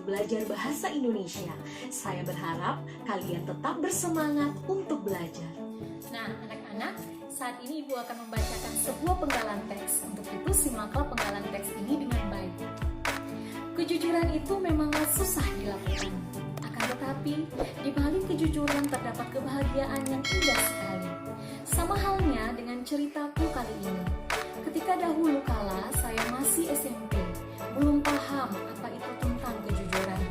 belajar bahasa Indonesia. Saya berharap kalian tetap bersemangat untuk belajar. Nah, anak-anak, saat ini Ibu akan membacakan sebuah penggalan teks. Untuk itu, simaklah penggalan teks ini dengan baik. Kejujuran itu memanglah susah dilakukan. Akan tetapi, di balik kejujuran terdapat kebahagiaan yang indah sekali. Sama halnya dengan ceritaku kali ini. Ketika dahulu kala saya masih SMP, belum paham apa itu tentang kejujuran.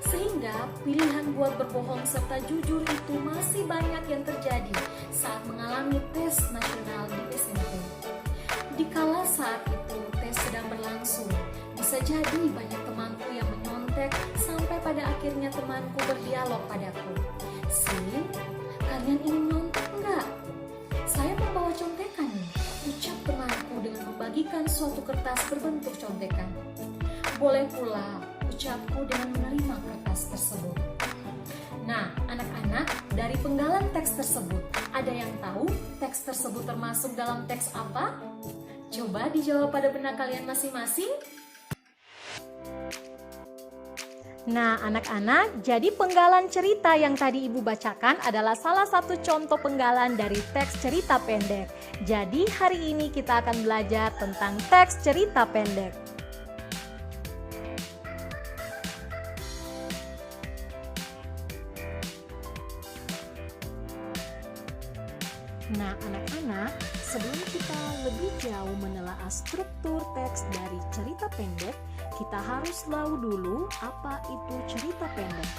Sehingga pilihan buat berbohong serta jujur itu masih banyak yang terjadi saat mengalami tes nasional di SMP. Dikala saat itu tes sedang berlangsung, bisa jadi banyak temanku yang menyontek sampai pada akhirnya temanku berdialog padaku. "Sin, kalian ingin nyontek enggak? Saya membawa contekan nih," ucap temanku dengan membagikan suatu kertas berbentuk contekan. "Boleh pula," ucapku dengan menerima kertas tersebut. Nah, anak-anak, dari penggalan teks tersebut, ada yang tahu teks tersebut termasuk dalam teks apa? Coba dijawab pada benak kalian masing-masing. Nah, anak-anak, jadi penggalan cerita yang tadi Ibu bacakan adalah salah satu contoh penggalan dari teks cerita pendek. Jadi, hari ini kita akan belajar tentang teks cerita pendek. Nah, anak-anak, sebelum kita lebih jauh menelaah struktur teks dari cerita pendek, kita harus tahu dulu apa itu cerita pendek.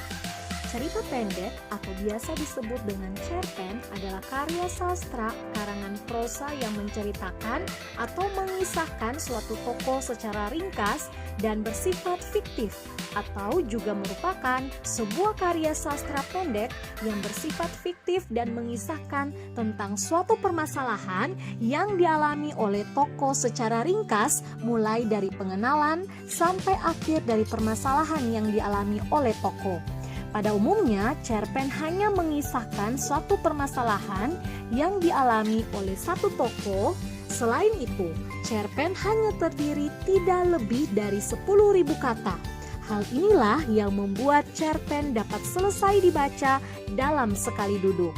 Cerita pendek atau biasa disebut dengan cerpen adalah karya sastra karangan prosa yang menceritakan atau mengisahkan suatu tokoh secara ringkas dan bersifat fiktif, atau juga merupakan sebuah karya sastra pendek yang bersifat fiktif dan mengisahkan tentang suatu permasalahan yang dialami oleh tokoh secara ringkas, mulai dari pengenalan sampai akhir dari permasalahan yang dialami oleh tokoh. Pada umumnya, cerpen hanya mengisahkan suatu permasalahan yang dialami oleh satu tokoh. Selain itu, cerpen hanya terdiri tidak lebih dari 10.000 kata. Hal inilah yang membuat cerpen dapat selesai dibaca dalam sekali duduk.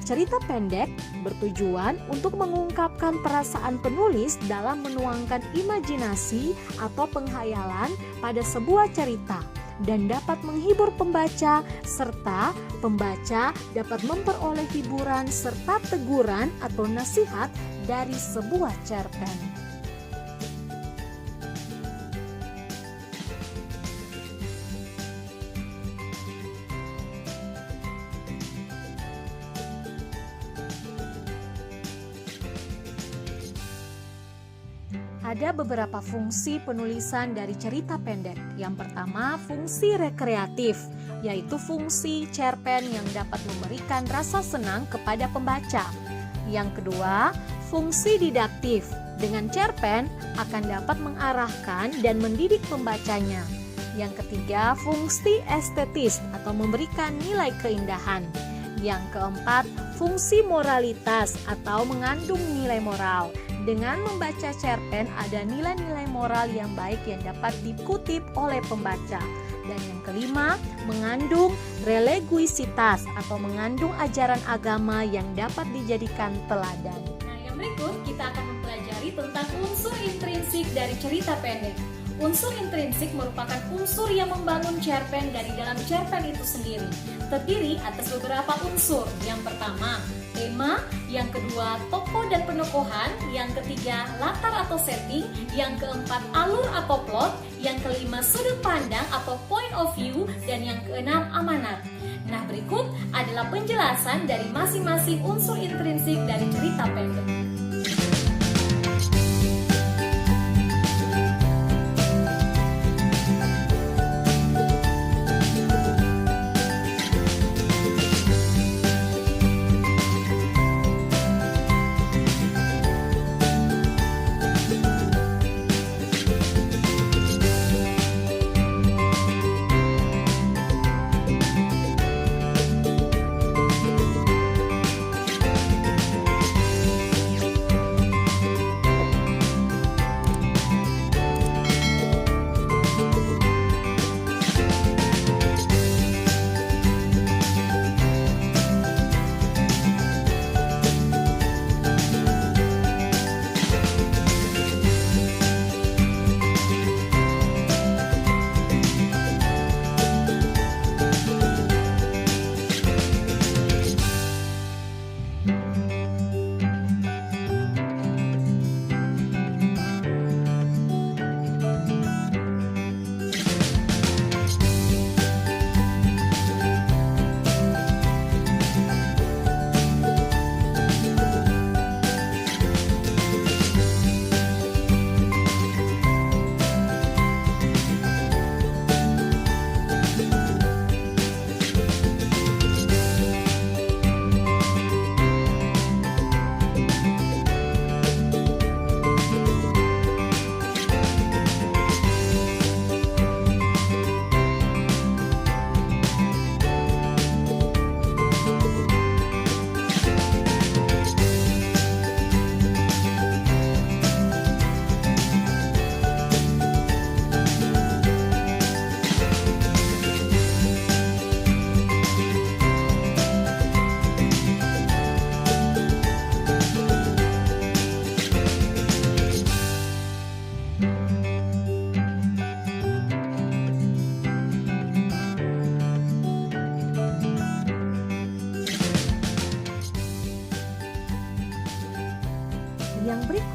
Cerita pendek bertujuan untuk mengungkapkan perasaan penulis dalam menuangkan imajinasi atau penghayalan pada sebuah cerita, dan dapat menghibur pembaca, serta pembaca dapat memperoleh hiburan serta teguran atau nasihat dari sebuah cerpen. Ada beberapa fungsi penulisan dari cerita pendek. Yang pertama, fungsi rekreatif, yaitu fungsi cerpen yang dapat memberikan rasa senang kepada pembaca. Yang kedua, fungsi didaktif. Dengan cerpen akan dapat mengarahkan dan mendidik pembacanya. Yang ketiga, fungsi estetis atau memberikan nilai keindahan. Yang keempat, fungsi moralitas atau mengandung nilai moral. Dengan membaca cerpen ada nilai-nilai moral yang baik yang dapat dikutip oleh pembaca. Dan yang kelima, mengandung religiusitas atau mengandung ajaran agama yang dapat dijadikan teladan. Nah, yang berikut kita akan mempelajari tentang unsur intrinsik dari cerita pendek. Unsur intrinsik merupakan unsur yang membangun cerpen dari dalam cerpen itu sendiri. Terdiri atas beberapa unsur. Yang pertama, tema. Yang kedua, tokoh dan penokohan. Yang ketiga, latar atau setting. Yang keempat, alur atau plot. Yang kelima, sudut pandang atau point of view. Dan yang keenam, amanat. Nah, berikut adalah penjelasan dari masing-masing unsur intrinsik dari cerita pendek.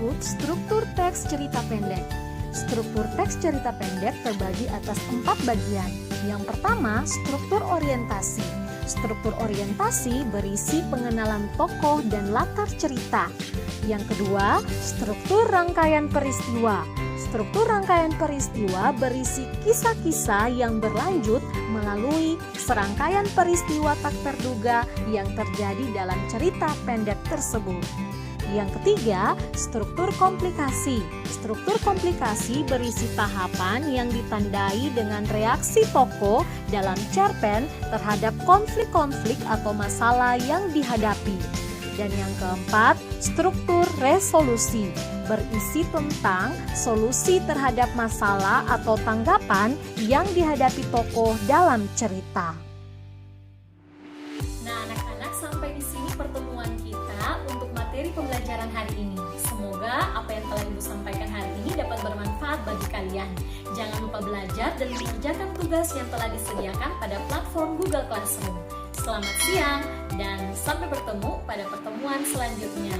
disebut struktur teks cerita pendek. Struktur teks cerita pendek terbagi atas 4 bagian. Yang pertama, struktur orientasi. Struktur orientasi berisi pengenalan tokoh dan latar cerita. Yang kedua, struktur rangkaian peristiwa. Struktur rangkaian peristiwa berisi kisah-kisah yang berlanjut melalui serangkaian peristiwa tak terduga yang terjadi dalam cerita pendek tersebut. Yang ketiga, struktur komplikasi. Struktur komplikasi berisi tahapan yang ditandai dengan reaksi tokoh dalam cerpen terhadap konflik-konflik atau masalah yang dihadapi. Dan yang keempat, struktur resolusi berisi tentang solusi terhadap masalah atau tanggapan yang dihadapi tokoh dalam cerita. Nah, anak-anak, sampai di sini pertemuan kita untuk materi pembelajaran hari ini. Semoga apa yang telah Ibu sampaikan hari ini dapat bermanfaat bagi kalian. Jangan lupa belajar dan mengerjakan tugas yang telah disediakan pada platform Google Classroom. Selamat siang dan sampai bertemu pada pertemuan selanjutnya.